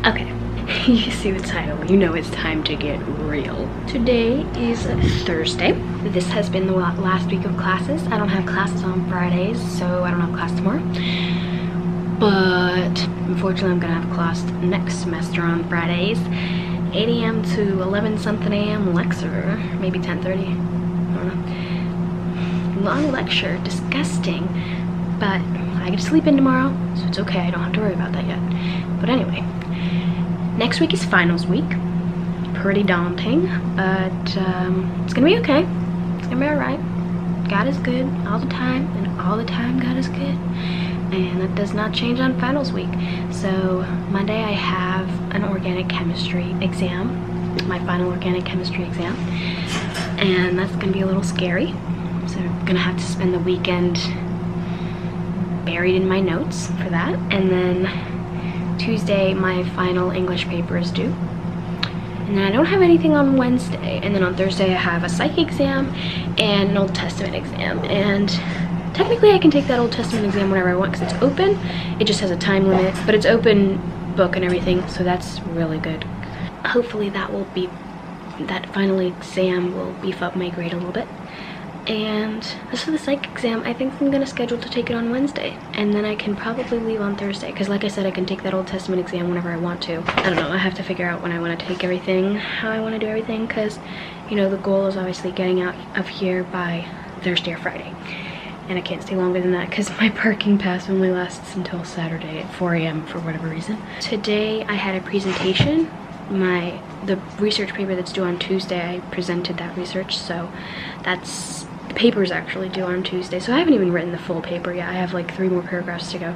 Okay, you see the title, you know it's time to get real. Today is Thursday. This has been the last week of classes. I don't have classes on Fridays, so I don't have class tomorrow. But unfortunately, I'm gonna have class next semester on Fridays. 8 a.m. to 11 something a.m. lecture, maybe 10:30, I don't know. Long lecture, disgusting. But I get to sleep in tomorrow, so it's okay, I don't have to worry about that yet. But anyway, next week is finals week. Pretty daunting, but it's gonna be okay. It's gonna be alright. God is good all the time, and all the time God is good. And that does not change on finals week. So Monday I have an organic chemistry exam, my final organic chemistry exam. And that's gonna be a little scary. So I'm gonna have to spend the weekend buried in my notes for that. And then Tuesday my final English paper is due. And then I don't have anything on Wednesday. And then on Thursday I have a psych exam and an Old Testament exam. And technically I can take that Old Testament exam whenever I want because it's open. It just has a time limit, but it's open book and everything, so that's really good. Hopefully that final exam will beef up my grade a little bit. And as for the psych exam, I think I'm gonna schedule to take it on Wednesday, and then I can probably leave on Thursday because like I said, I can take that Old Testament exam whenever I want to. I don't know, I have to figure out when I want to take everything, how I want to do everything, because you know the goal is obviously getting out of here by Thursday or Friday. And I can't stay longer than that because my parking pass only lasts until Saturday at 4 a.m. for whatever reason. Today I had a presentation. The research paper that's due on Tuesday, I presented that research, so the paper is actually due on Tuesday. So I haven't even written the full paper yet. I have like 3 more paragraphs to go.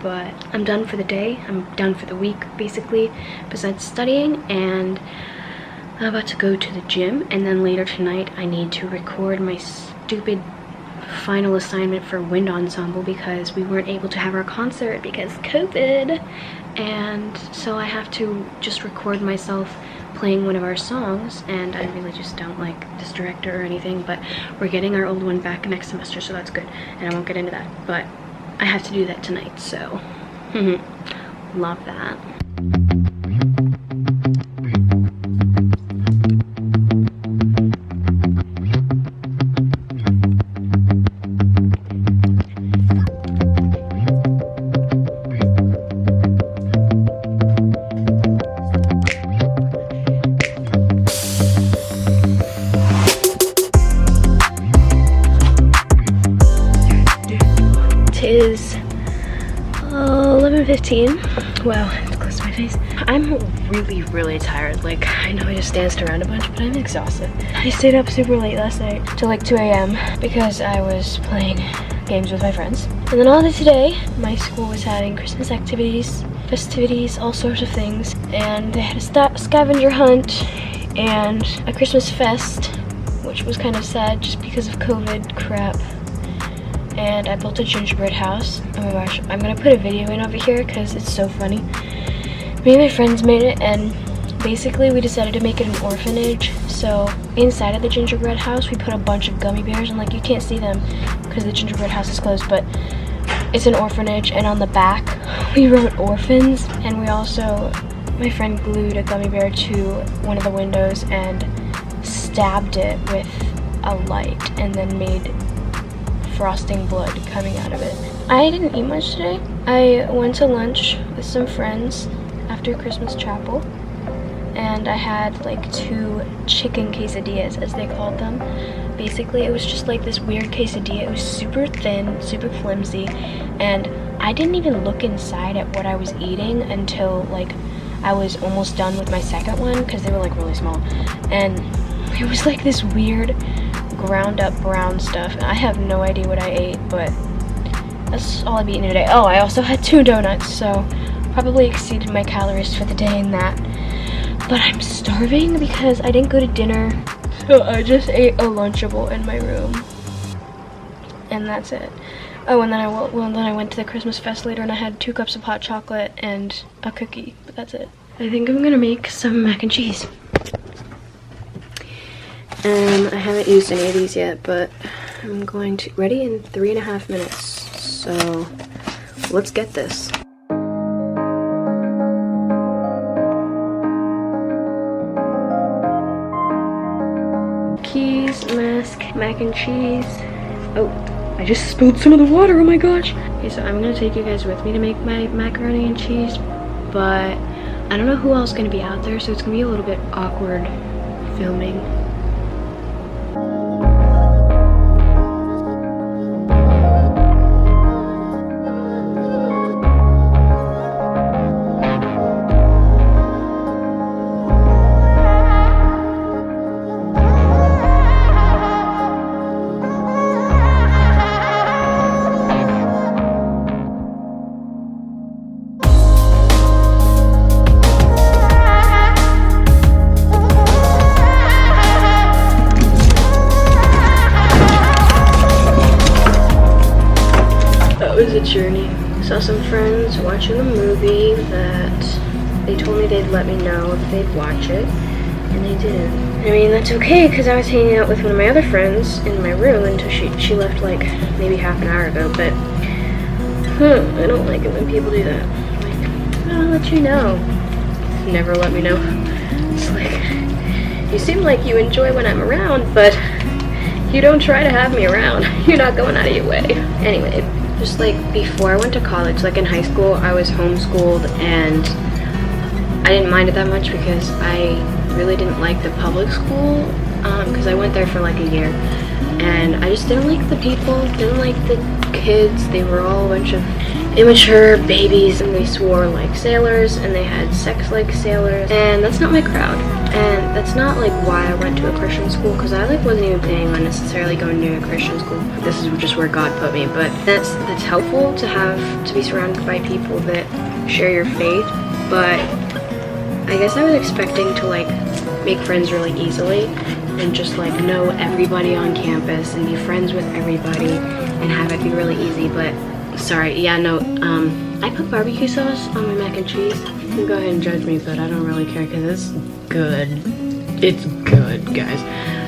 But I'm done for the day. I'm done for the week, basically, besides studying. And I'm about to go to the gym. And then later tonight I need to record my stupid final assignment for wind ensemble because we weren't able to have our concert because COVID, and so I have to just record myself playing one of our songs, and I really just don't like this director or anything, but we're getting our old one back next semester, so that's good, and I won't get into that, but I have to do that tonight, so love that. Is 11:15. Wow, it's close to my face. I'm really tired. Like, I know I just danced around a bunch, but I'm exhausted. I stayed up super late last night till like 2 a.m. because I was playing games with my friends. And then all day today, my school was having Christmas activities, festivities, all sorts of things. And they had a scavenger hunt and a Christmas fest, which was kind of sad just because of COVID crap. And I built a gingerbread house. Oh my gosh, I'm gonna put a video in over here because it's so funny. Me and my friends made it, and basically we decided to make it an orphanage. So inside of the gingerbread house we put a bunch of gummy bears, and like you can't see them because the gingerbread house is closed, but it's an orphanage, and on the back we wrote orphans, and we also, my friend glued a gummy bear to one of the windows and stabbed it with a light and then made frosting blood coming out of it. I didn't eat much today. I went to lunch with some friends after Christmas chapel, and I had like 2 chicken quesadillas, as they called them. Basically, it was just like this weird quesadilla. It was super thin, super flimsy, and I didn't even look inside at what I was eating until like I was almost done with my second one because they were like really small, and it was like this weird ground up brown stuff. I have no idea what I ate, but that's all I've eaten today. Oh, I also had 2 donuts, so probably exceeded my calories for the day in that. But I'm starving because I didn't go to dinner, so I just ate a Lunchable in my room, and that's it. Oh, and then I went to the Christmas fest later, and I had 2 cups of hot chocolate and a cookie, but that's it. I think I'm gonna make some mac and cheese. I haven't used any of these yet, but I'm going to, ready in 3.5 minutes, so let's get this. ask. Mac and cheese. Oh, I just spilled some of the water, oh my gosh. Okay, so I'm gonna take you guys with me to make my macaroni and cheese, but I don't know who else is gonna be out there, so it's gonna be a little bit awkward filming. It was a journey. Saw some friends watching a movie that they told me they'd let me know if they'd watch it, and they didn't. I mean, that's okay, because I was hanging out with one of my other friends in my room until she left like maybe half an hour ago, but I don't like it when people do that. Like, I'll let you know. Never let me know. It's like, you seem like you enjoy when I'm around, but you don't try to have me around. You're not going out of your way. Anyway. Just like before I went to college, like in high school, I was homeschooled and I didn't mind it that much because I really didn't like the public school because I went there for like a year and I just didn't like the people, didn't like the kids. They were all a bunch of immature babies and they swore like sailors and they had sex like sailors, and that's not my crowd. And that's not like why I went to a Christian school, because I like wasn't even planning on necessarily going to a Christian school. This is just where God put me, but that's helpful to be surrounded by people that share your faith. But I guess I was expecting to like make friends really easily and just like know everybody on campus and be friends with everybody and have it be really easy. But sorry, yeah, no, I put barbecue sauce on my mac and cheese. You can go ahead and judge me, but I don't really care because it's good. It's good, guys.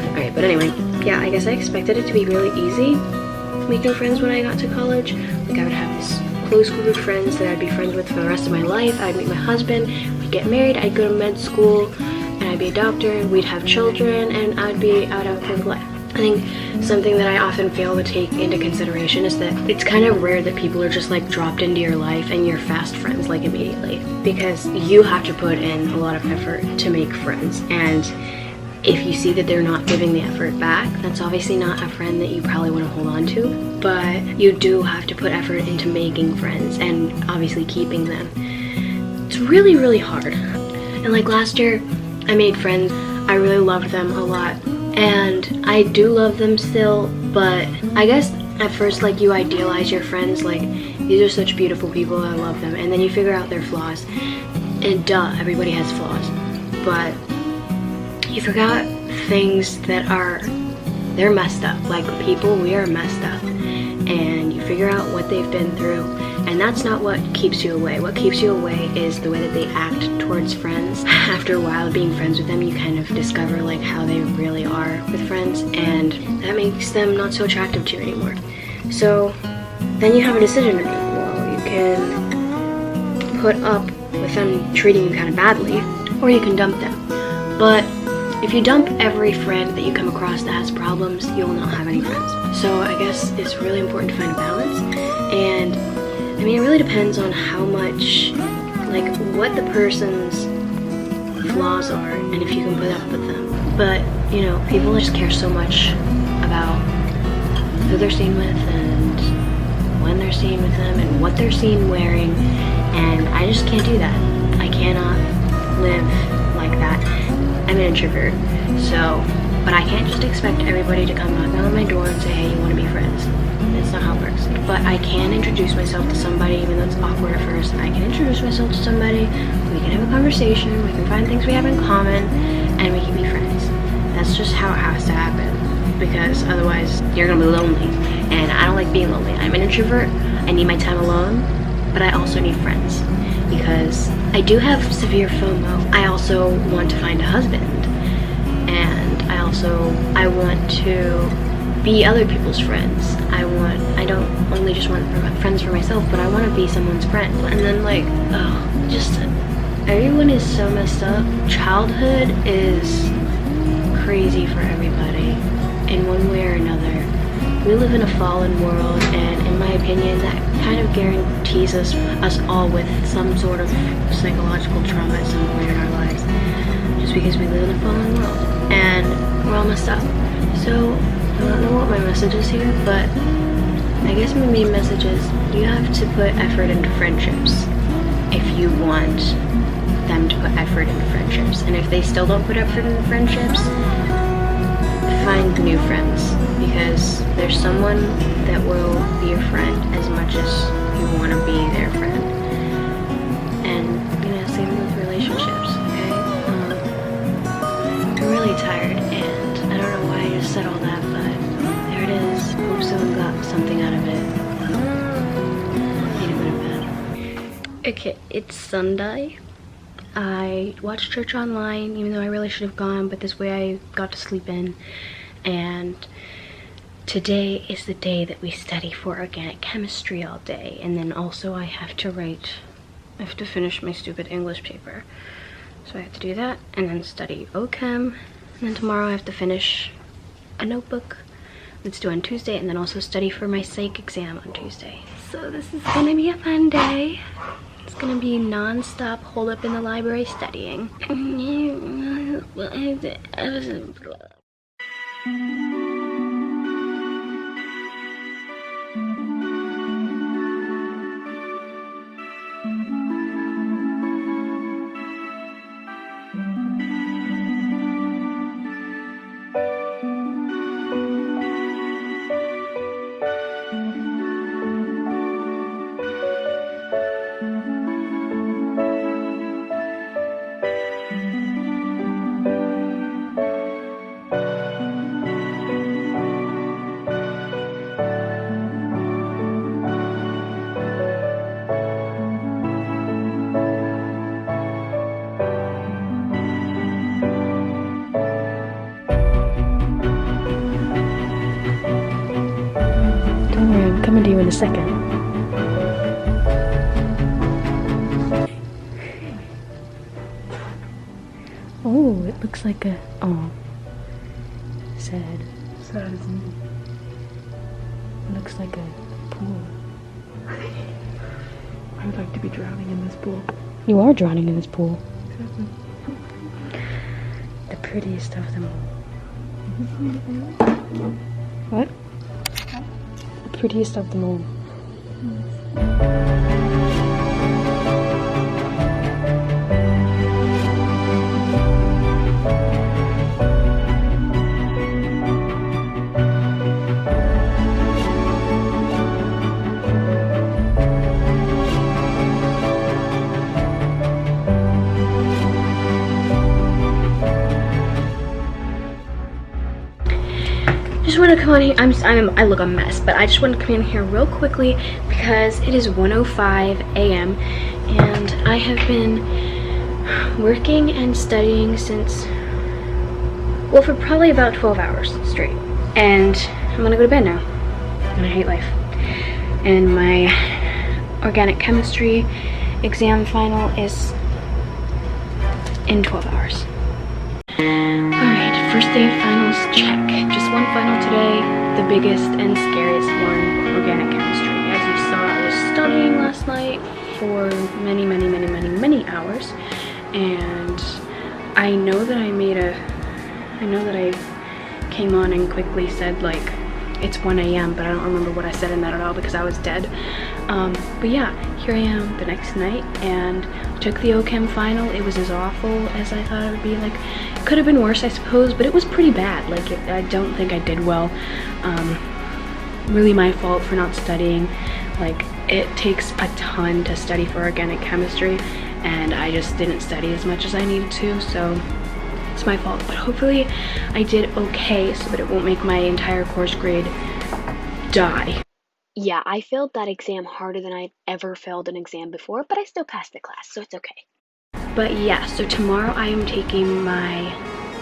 Alright, but anyway, yeah, I guess I expected it to be really easy making friends when I got to college. Like I would have this close group of friends that I'd be friends with for the rest of my life. I'd meet my husband, we'd get married, I'd go to med school, and I'd be a doctor, and we'd have children, and I'd have a perfect life. I think something that I often fail to take into consideration is that it's kind of rare that people are just like dropped into your life and you're fast friends like immediately, because you have to put in a lot of effort to make friends, and if you see that they're not giving the effort back, that's obviously not a friend that you probably want to hold on to. But you do have to put effort into making friends and obviously keeping them. It's really, really hard. And like last year, I made friends. I really loved them a lot. And I do love them still, but I guess at first like you idealize your friends, like these are such beautiful people, I love them, and then you figure out their flaws. And duh, everybody has flaws. But you forgot things that they're messed up. Like people, we are messed up. And you figure out what they've been through, and that's not what keeps you away. What keeps you away is the way that they act towards friends. After a while being friends with them, you kind of discover like how they really are with friends, and that makes them not so attractive to you anymore. So then you have a decision to make. Well, you can put up with them treating you kind of badly, or you can dump them. But if you dump every friend that you come across that has problems, you will not have any friends. So I guess it's really important to find a balance. And I mean, it really depends on how much, like what the person's flaws are and if you can put up with them. But, you know, people just care so much about who they're seen with and when they're seen with them and what they're seen wearing. And I just can't do that. I cannot live like that. I'm an introvert, but I can't just expect everybody to come knock on my door and say, hey, you want to be friends. That's not how it works. But I can introduce myself to somebody, even though it's awkward at first. I can introduce myself to somebody, we can have a conversation, we can find things we have in common, and we can be friends. That's just how it has to happen, because otherwise you're gonna be lonely, and I don't like being lonely. I'm an introvert, I need my time alone, but I also need friends, because I do have severe FOMO. I also want to find a husband, and I want to be other people's friends. I don't only just want friends for myself, but I want to be someone's friend. And then like, everyone is so messed up. Childhood is crazy for everybody. in one way or another. We live in a fallen world, and in my opinion, that kind of guarantees us all with some sort of psychological trauma at some point in our lives. Just because we live in a fallen world, and we're all messed up. So, I don't know what my message is here, but I guess my main message is you have to put effort into friendships if you want them to put effort into friendships. And if they still don't put effort into friendships, find new friends, because there's someone that will be your friend as much as you want to be their friend. And, you know, same with relationships, okay? I'm really tired, and I don't know why I just said all that, but there it is. Hope someone got something out of it. I need to go to bed. Okay, it's Sunday. I watched church online, even though I really should have gone, but this way I got to sleep in. And today is the day that we study for organic chemistry all day. And then also I have to finish my stupid English paper. So I have to do that, and then study OChem. And then tomorrow I have to finish a notebook that's due on Tuesday, and then also study for my psych exam on Tuesday. So this is gonna be a fun day. It's gonna be non-stop holed up in the library studying. Don't worry, I'm coming to you in a second. Oh, it looks like a... oh. Sad. Sad, isn't it? It looks like a pool. I would like to be drowning in this pool. You are drowning in this pool. Exactly. The prettiest of them all. What? The prettiest of them all. Just want to come on here. I look a mess, but I just want to come in here real quickly because it is 1:05 a.m. and I have been working and studying since, well, for probably about 12 hours straight. And I'm gonna go to bed now. And I hate life. And my organic chemistry exam final is in 12 hours. Alright, first day of finals, check. Just one final today, the biggest and scariest one, organic chemistry. As you saw, I was studying last night for many hours, and I know that I came on and quickly said, like, it's 1 a.m., but I don't remember what I said in that at all because I was dead. But yeah, here I am the next night, and took the OChem final. It was as awful as I thought it would be. Like, it could have been worse, I suppose, but it was pretty bad. Like, I don't think I did well. Really my fault for not studying. Like, it takes a ton to study for organic chemistry, and I just didn't study as much as I needed to, so it's my fault. But hopefully I did okay so that it won't make my entire course grade die. Yeah, I failed that exam harder than I've ever failed an exam before, but I still passed the class, so it's okay. But yeah, so tomorrow I am taking my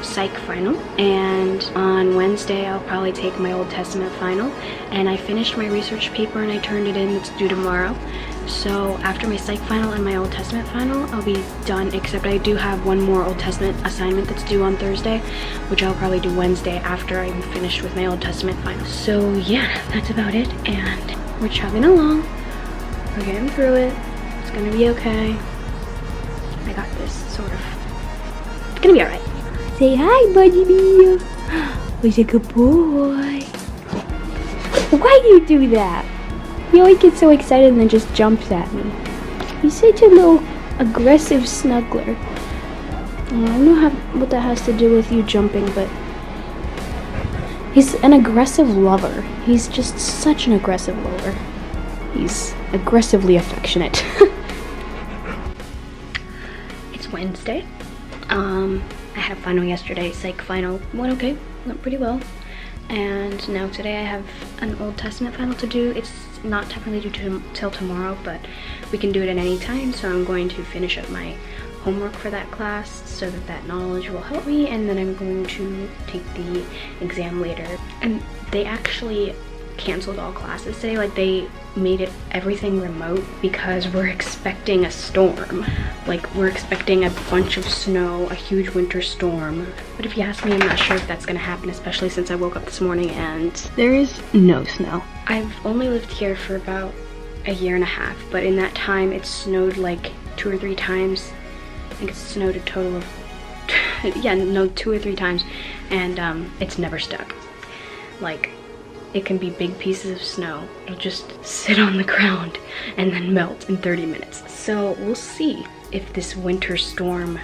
psych final, and on Wednesday I'll probably take my Old Testament final, and I finished my research paper and I turned it in. It's due tomorrow, So after my psych final and my Old Testament final, I'll be done, except I do have one more Old Testament assignment that's due on Thursday, which I'll probably do Wednesday after I'm finished with my Old Testament final. So yeah, that's about it, and we're chugging along. We're getting through it. It's gonna be okay. I got this, sort of. It's gonna be alright. Say hi, buddy Mia. Who's a good boy? Why do you do that? He always gets so excited and then just jumps at me. He's such a little aggressive snuggler. I don't know what that has to do with you jumping, but he's an aggressive lover. He's just such an aggressive lover. He's aggressively affectionate. It's Wednesday. I had a final yesterday, psych final. Went okay, went pretty well. And now today I have an Old Testament final to do. It's not technically due till tomorrow, but we can do it at any time, so I'm going to finish up my homework for that class so that that knowledge will help me, and then I'm going to take the exam later. And they actually canceled all classes today. Like, they made everything remote because we're expecting a storm. Like, we're expecting a bunch of snow, a huge winter storm. But if you ask me, I'm not sure if that's gonna happen, especially since I woke up this morning and there is no snow. I've only lived here for about a year and a half, but in that time it snowed like 2 or 3 times. I think it's snowed a total of, yeah, no, 2 or 3 times, and it's never stuck. Like, it can be big pieces of snow. It'll just sit on the ground and then melt in 30 minutes. So we'll see if this winter storm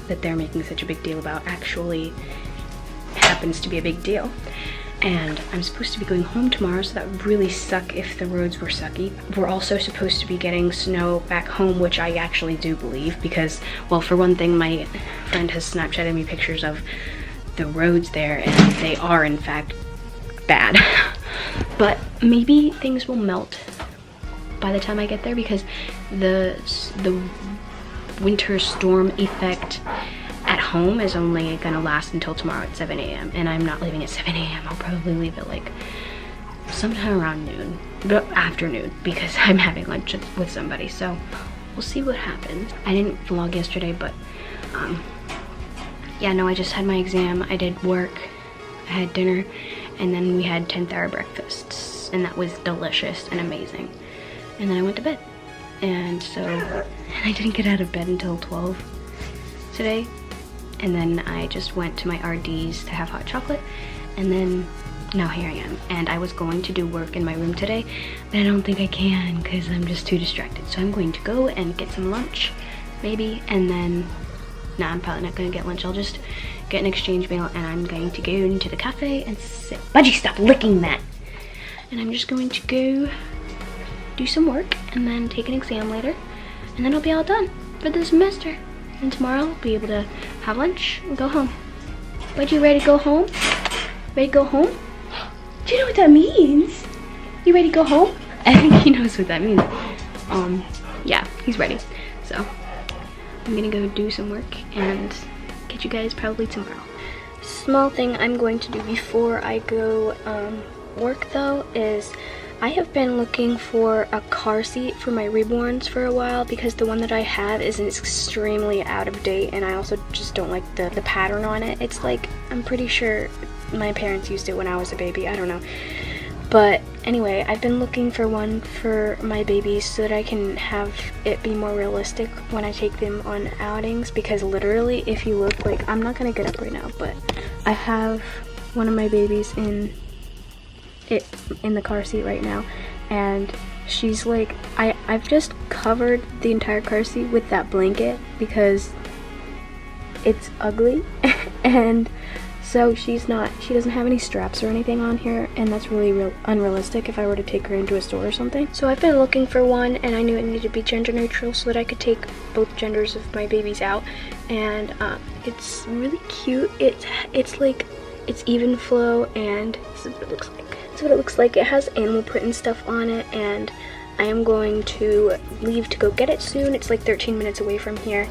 that they're making such a big deal about actually happens to be a big deal. And I'm supposed to be going home tomorrow, so that would really suck if the roads were sucky. We're also supposed to be getting snow back home, which I actually do believe, because, well, for one thing, my friend has Snapchatted me pictures of the roads there, and they are, in fact, bad. But maybe things will melt by the time I get there, because the winter storm effect at home is only gonna last until tomorrow at 7 a.m. and I'm not leaving at 7 a.m. I'll probably leave at like sometime around noon, but afternoon, because I'm having lunch with somebody. So we'll see what happens. I didn't vlog yesterday, but yeah, no, I just had my exam. I did work, I had dinner, and then we had 10th hour breakfasts, and that was delicious and amazing. And then I went to bed, and so I didn't get out of bed until 12 today. And then I just went to my RD's to have hot chocolate, and then now here I am. And I was going to do work in my room today, but I don't think I can because I'm just too distracted. So I'm going to go and get some lunch, maybe, and then, nah, I'm probably not gonna get lunch. I'll just get an exchange meal, and I'm going to go into the cafe and sit. Budgie, stop licking that! And I'm just going to go do some work and then take an exam later, and then I'll be all done for the semester. And tomorrow I'll be able to have lunch and go home. But you ready to go home? Ready to go home? Do you know what that means? You ready to go home? I think he knows what that means. Yeah, he's ready. So I'm gonna go do some work and catch you guys probably tomorrow. Small thing I'm going to do before I go work though is I have been looking for a car seat for my reborns for a while, because the one that I have is extremely out of date, and I also just don't like the pattern on it. It's like, I'm pretty sure my parents used it when I was a baby, I don't know. But anyway, I've been looking for one for my babies so that I can have it be more realistic when I take them on outings, because literally, if you look, like, I'm not gonna get up right now, but I have one of my babies in the car seat right now, and she's like, I've just covered the entire car seat with that blanket because it's ugly and so she doesn't have any straps or anything on here, and that's really unrealistic if I were to take her into a store or something. So I've been looking for one, and I knew it needed to be gender neutral so that I could take both genders of my babies out, and it's really cute. It's like, it's even flow, and this is what it looks like. That's what it looks like. It has animal print and stuff on it, and I am going to leave to go get it soon. It's like 13 minutes away from here,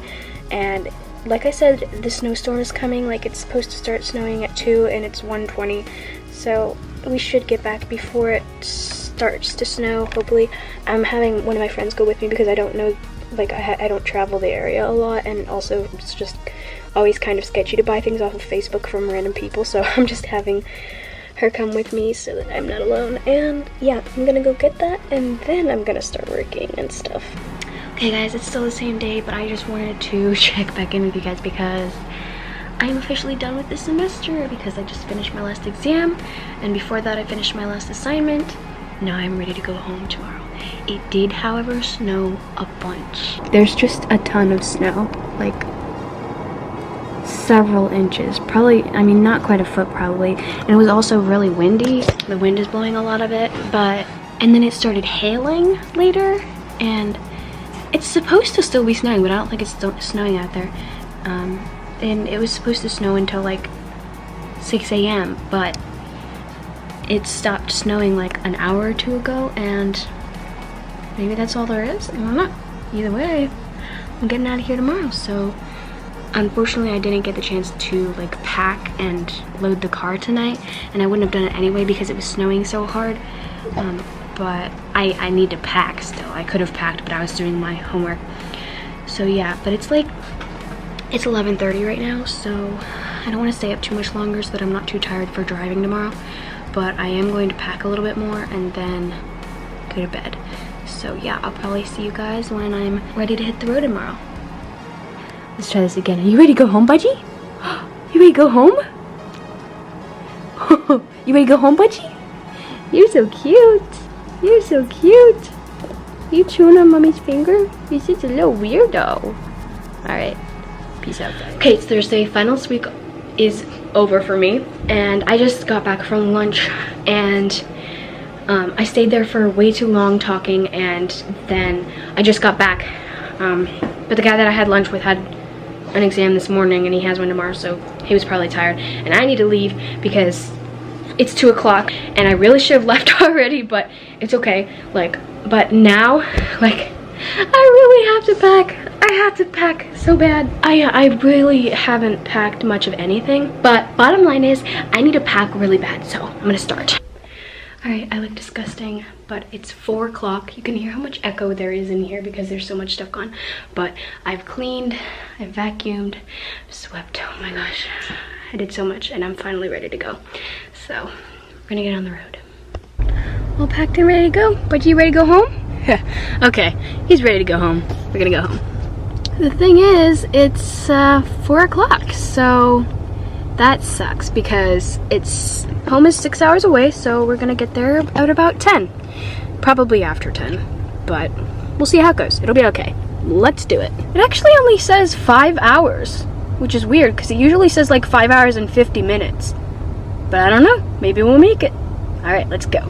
and like I said, the snowstorm is coming. Like, it's supposed to start snowing at 2 and it's 1:20, so we should get back before it starts to snow, hopefully. I'm having one of my friends go with me because I don't know, like, I don't travel the area a lot, and also it's just always kind of sketchy to buy things off of Facebook from random people, so I'm just having her come with me so that I'm not alone. And yeah, I'm gonna go get that, and then I'm gonna start working and stuff. Okay guys, it's still the same day, but I just wanted to check back in with you guys because I'm officially done with this semester because I just finished my last exam, and before that I finished my last assignment. Now I'm ready to go home tomorrow. It did, however, snow a bunch. There's just a ton of snow, like several inches, probably, I mean, not quite a foot probably. And it was also really windy. The wind is blowing a lot of it, and then it started hailing later, and it's supposed to still be snowing, but I don't think it's still snowing out there. And it was supposed to snow until like 6 a.m., but it stopped snowing like an hour or two ago, and maybe that's all there is. I don't know. Either way, I'm getting out of here tomorrow, so unfortunately I didn't get the chance to like pack and load the car tonight, and I wouldn't have done it anyway because it was snowing so hard. But I need to pack still. I could have packed, but I was doing my homework. So yeah, but it's 11:30 right now, so I don't want to stay up too much longer so that I'm not too tired for driving tomorrow. But I am going to pack a little bit more and then go to bed. So yeah, I'll probably see you guys when I'm ready to hit the road tomorrow. Let's try this again. Are you ready to go home, Budgie? You ready to go home? You ready to go home, Budgie? You're so cute. You're so cute. You chewing on Mommy's finger? You're such a little weirdo. Alright. Peace out, guys. Okay, it's Thursday. Finals week is over for me. And I just got back from lunch. And I stayed there for way too long talking. And then I just got back. But the guy that I had lunch with had an exam this morning. And he has one tomorrow. So he was probably tired. And I need to leave because it's 2 o'clock, and I really should have left already, but it's okay. But now, I really have to pack. I have to pack so bad. I really haven't packed much of anything, but bottom line is, I need to pack really bad, so I'm gonna start. Alright, I look disgusting, but it's 4 o'clock. You can hear how much echo there is in here because there's so much stuff gone. But I've cleaned, I've vacuumed, swept, oh my gosh. I did so much, and I'm finally ready to go. So, we're gonna get on the road. All packed and ready to go. But you ready to go home? Okay, he's ready to go home. We're gonna go home. The thing is, it's 4 o'clock, so that sucks because home is 6 hours away, so we're gonna get there at about 10. Probably after 10, but we'll see how it goes. It'll be okay. Let's do it. It actually only says 5 hours, which is weird because it usually says like 5 hours and 50 minutes. But I don't know, maybe we'll make it. All right, let's go.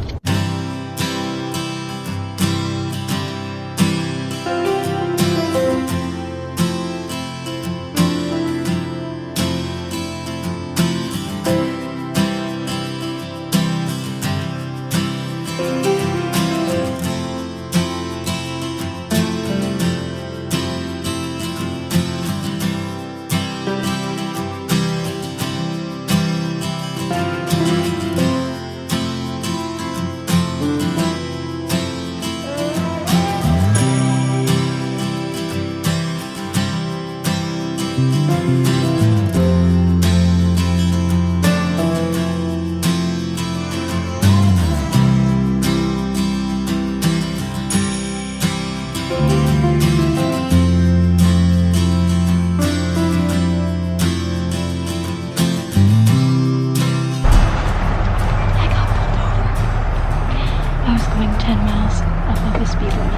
Going 10 miles above the speed limit.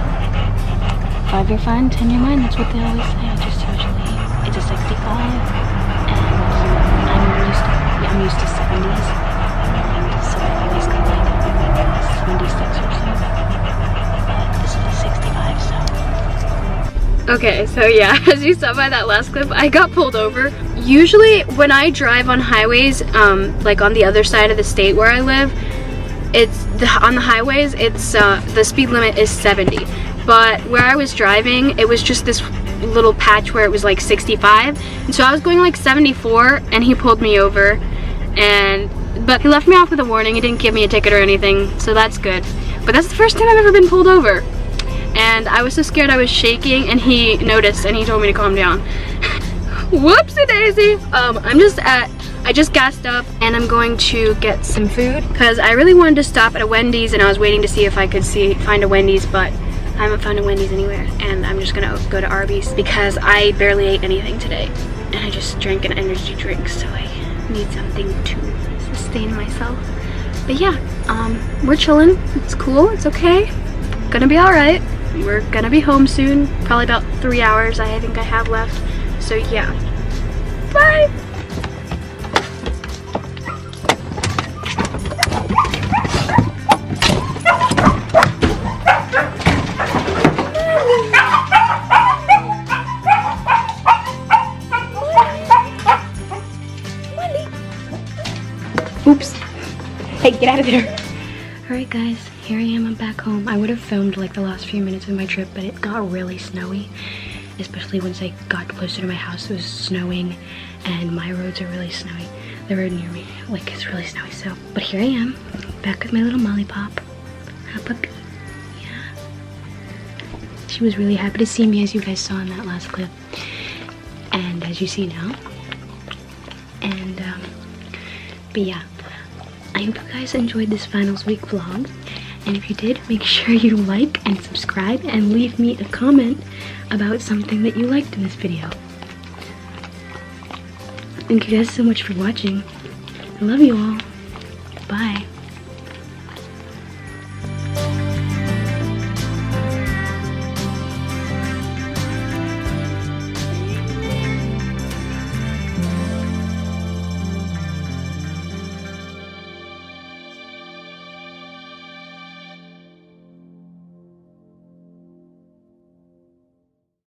5-year fine, 10-year fine, that's what they always say. Just usually, it's a 65, and I'm used to 70s, so I always go like 76 or so. But this is a 65, so. Okay, so yeah, as you saw by that last clip, I got pulled over. Usually, when I drive on highways, like on the other side of the state where I live, on the highways, the speed limit is 70, but where I was driving, it was just this little patch where it was like 65, and so I was going like 74, and he pulled me over, but he left me off with a warning. He didn't give me a ticket or anything, so that's good. But that's the first time I've ever been pulled over. And I was so scared I was shaking, and he noticed and he told me to calm down. Whoopsie daisy. I just gassed up and I'm going to get some food because I really wanted to stop at a Wendy's, and I was waiting to see if I could find a Wendy's, but I haven't found a Wendy's anywhere. And I'm just gonna go to Arby's because I barely ate anything today. And I just drank an energy drink, so I need something to sustain myself. But yeah, we're chilling. It's cool, it's okay. Gonna be alright. We're gonna be home soon. Probably about 3 hours I think I have left. So yeah. Bye! Oops. Hey, get out of there. Alright guys, here I am, I'm back home. I would have filmed like the last few minutes of my trip, but it got really snowy. Especially once I got closer to my house, it was snowing, and my roads are really snowy. The road near me, like, it's really snowy, so. But here I am, back with my little lollipop. Hi, puppy. Yeah. She was really happy to see me, as you guys saw in that last clip. And as you see now. And, but yeah. I hope you guys enjoyed this finals week vlog. And if you did, make sure you like and subscribe and leave me a comment about something that you liked in this video. Thank you guys so much for watching. I love you all. Bye.